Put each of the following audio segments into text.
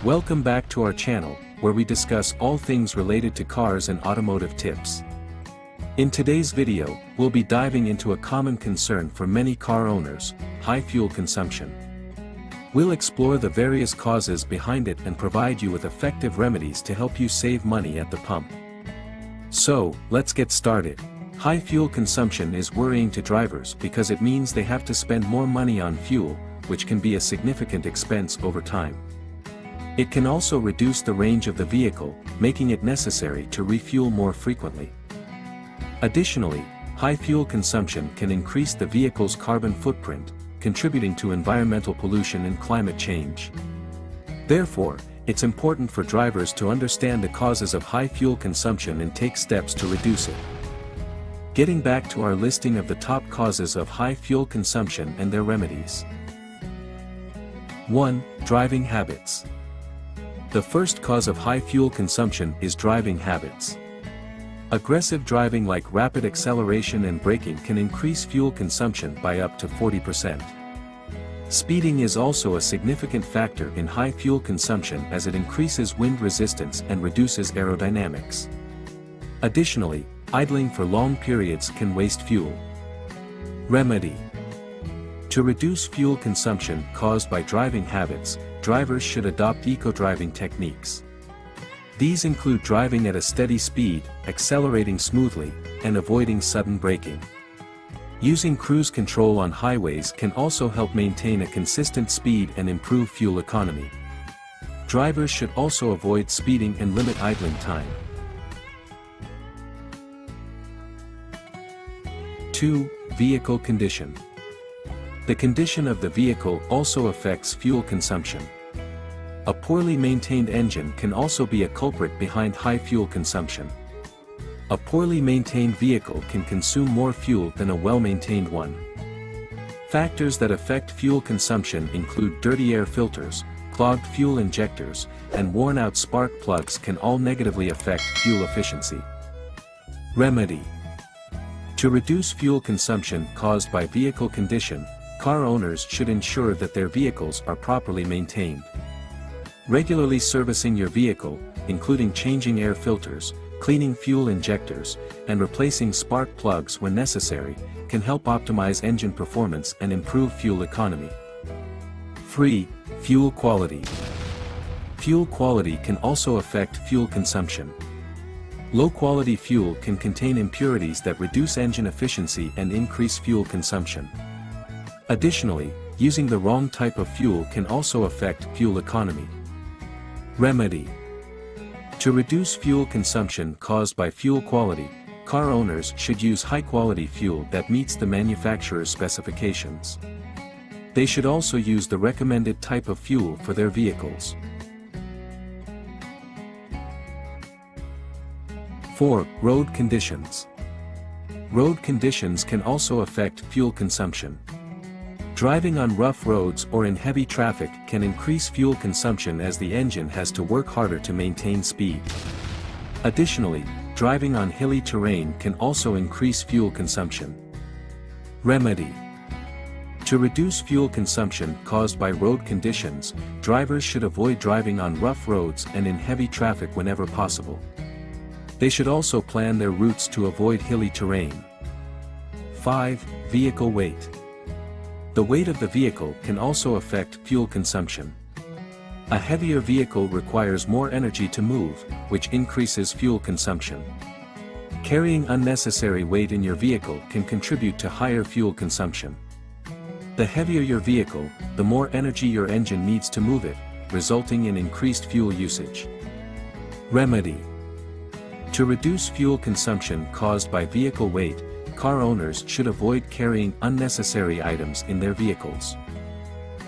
Welcome back to our channel, where we discuss all things related to cars and automotive tips. In today's video, we'll be diving into a common concern for many car owners: high fuel consumption. We'll explore the various causes behind it and provide you with effective remedies to help you save money at the pump. So, let's get started. High fuel consumption is worrying to drivers because it means they have to spend more money on fuel, which can be a significant expense over time. It can also reduce the range of the vehicle, making it necessary to refuel more frequently. Additionally, high fuel consumption can increase the vehicle's carbon footprint, contributing to environmental pollution and climate change. Therefore, it's important for drivers to understand the causes of high fuel consumption and take steps to reduce it. Getting back to our listing of the top causes of high fuel consumption and their remedies. 1. Driving habits. The first cause of high fuel consumption is driving habits. Aggressive driving like rapid acceleration and braking can increase fuel consumption by up to 40%. Speeding is also a significant factor in high fuel consumption as it increases wind resistance and reduces aerodynamics. Additionally, idling for long periods can waste fuel. Remedy. To reduce fuel consumption caused by driving habits, drivers should adopt eco-driving techniques. These include driving at a steady speed, accelerating smoothly, and avoiding sudden braking. Using cruise control on highways can also help maintain a consistent speed and improve fuel economy. Drivers should also avoid speeding and limit idling time. 2. Vehicle condition. The condition of the vehicle also affects fuel consumption. A poorly maintained engine can also be a culprit behind high fuel consumption. A poorly maintained vehicle can consume more fuel than a well-maintained one. Factors that affect fuel consumption include dirty air filters, clogged fuel injectors, and worn-out spark plugs can all negatively affect fuel efficiency. Remedy. To reduce fuel consumption caused by vehicle condition, car owners should ensure that their vehicles are properly maintained. Regularly servicing your vehicle, including changing air filters, cleaning fuel injectors, and replacing spark plugs when necessary, can help optimize engine performance and improve fuel economy. 3. Fuel quality. Fuel quality can also affect fuel consumption. Low-quality fuel can contain impurities that reduce engine efficiency and increase fuel consumption. Additionally, using the wrong type of fuel can also affect fuel economy. Remedy. To reduce fuel consumption caused by fuel quality, car owners should use high-quality fuel that meets the manufacturer's specifications. They should also use the recommended type of fuel for their vehicles. 4. Road conditions. Road conditions can also affect fuel consumption. Driving on rough roads or in heavy traffic can increase fuel consumption as the engine has to work harder to maintain speed. Additionally, driving on hilly terrain can also increase fuel consumption. Remedy. To reduce fuel consumption caused by road conditions, drivers should avoid driving on rough roads and in heavy traffic whenever possible. They should also plan their routes to avoid hilly terrain. 5. Vehicle weight. The weight of the vehicle can also affect fuel consumption. A heavier vehicle requires more energy to move, which increases fuel consumption. Carrying unnecessary weight in your vehicle can contribute to higher fuel consumption. The heavier your vehicle, the more energy your engine needs to move it, resulting in increased fuel usage. Remedy. To reduce fuel consumption caused by vehicle weight, car owners should avoid carrying unnecessary items in their vehicles.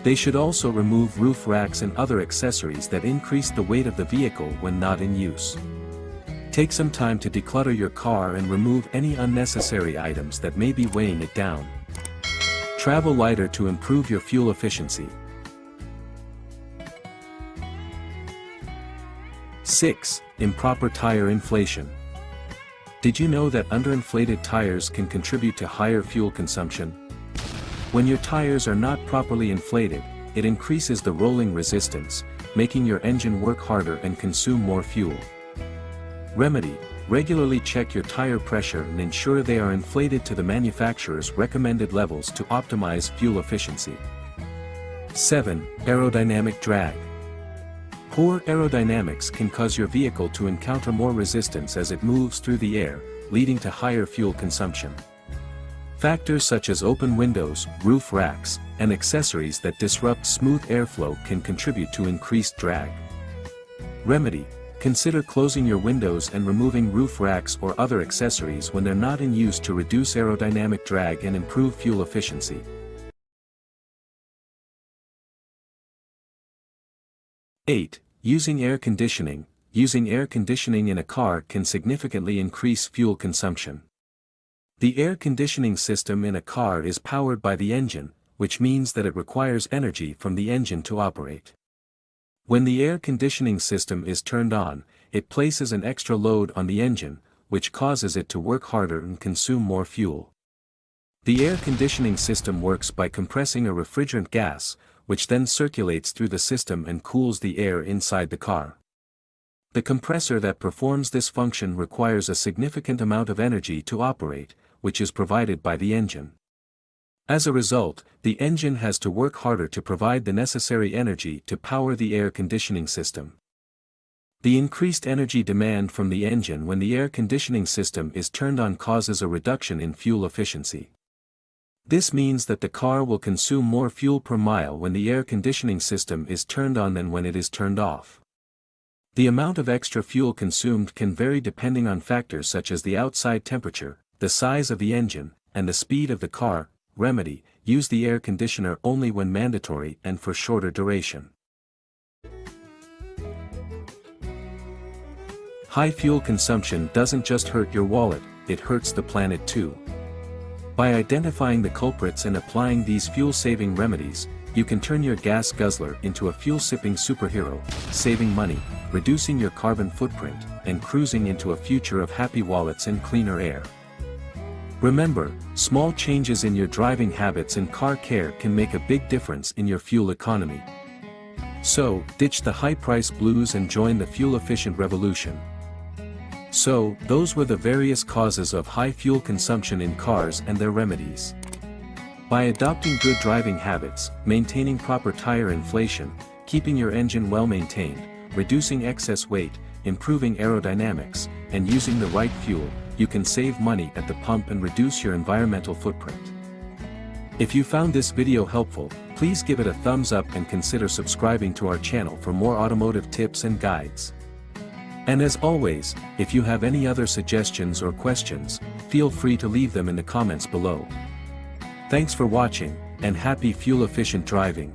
They should also remove roof racks and other accessories that increase the weight of the vehicle when not in use. Take some time to declutter your car and remove any unnecessary items that may be weighing it down. Travel lighter to improve your fuel efficiency. 6. Improper tire inflation. Did you know that underinflated tires can contribute to higher fuel consumption? When your tires are not properly inflated, it increases the rolling resistance, making your engine work harder and consume more fuel. Remedy: regularly check your tire pressure and ensure they are inflated to the manufacturer's recommended levels to optimize fuel efficiency. 7. Aerodynamic drag. Poor aerodynamics can cause your vehicle to encounter more resistance as it moves through the air, leading to higher fuel consumption. Factors such as open windows, roof racks, and accessories that disrupt smooth airflow can contribute to increased drag. Remedy: consider closing your windows and removing roof racks or other accessories when they're not in use to reduce aerodynamic drag and improve fuel efficiency. 8. Using air conditioning. Using air conditioning in a car can significantly increase fuel consumption. The air conditioning system in a car is powered by the engine, which means that it requires energy from the engine to operate. When the air conditioning system is turned on, it places an extra load on the engine, which causes it to work harder and consume more fuel. The air conditioning system works by compressing a refrigerant gas, which then circulates through the system and cools the air inside the car. The compressor that performs this function requires a significant amount of energy to operate, which is provided by the engine. As a result, the engine has to work harder to provide the necessary energy to power the air conditioning system. The increased energy demand from the engine when the air conditioning system is turned on causes a reduction in fuel efficiency. This means that the car will consume more fuel per mile when the air conditioning system is turned on than when it is turned off. The amount of extra fuel consumed can vary depending on factors such as the outside temperature, the size of the engine, and the speed of the car. Remedy: use the air conditioner only when mandatory and for shorter duration. High fuel consumption doesn't just hurt your wallet, it hurts the planet too. By identifying the culprits and applying these fuel-saving remedies, you can turn your gas guzzler into a fuel-sipping superhero, saving money, reducing your carbon footprint, and cruising into a future of happy wallets and cleaner air. Remember, small changes in your driving habits and car care can make a big difference in your fuel economy. So, ditch the high-price blues and join the fuel-efficient revolution. So, those were the various causes of high fuel consumption in cars and their remedies. By adopting good driving habits, maintaining proper tire inflation, keeping your engine well maintained, reducing excess weight, improving aerodynamics, and using the right fuel, you can save money at the pump and reduce your environmental footprint. If you found this video helpful, please give it a thumbs up and consider subscribing to our channel for more automotive tips and guides. And as always, if you have any other suggestions or questions, feel free to leave them in the comments below. Thanks for watching, and happy fuel-efficient driving.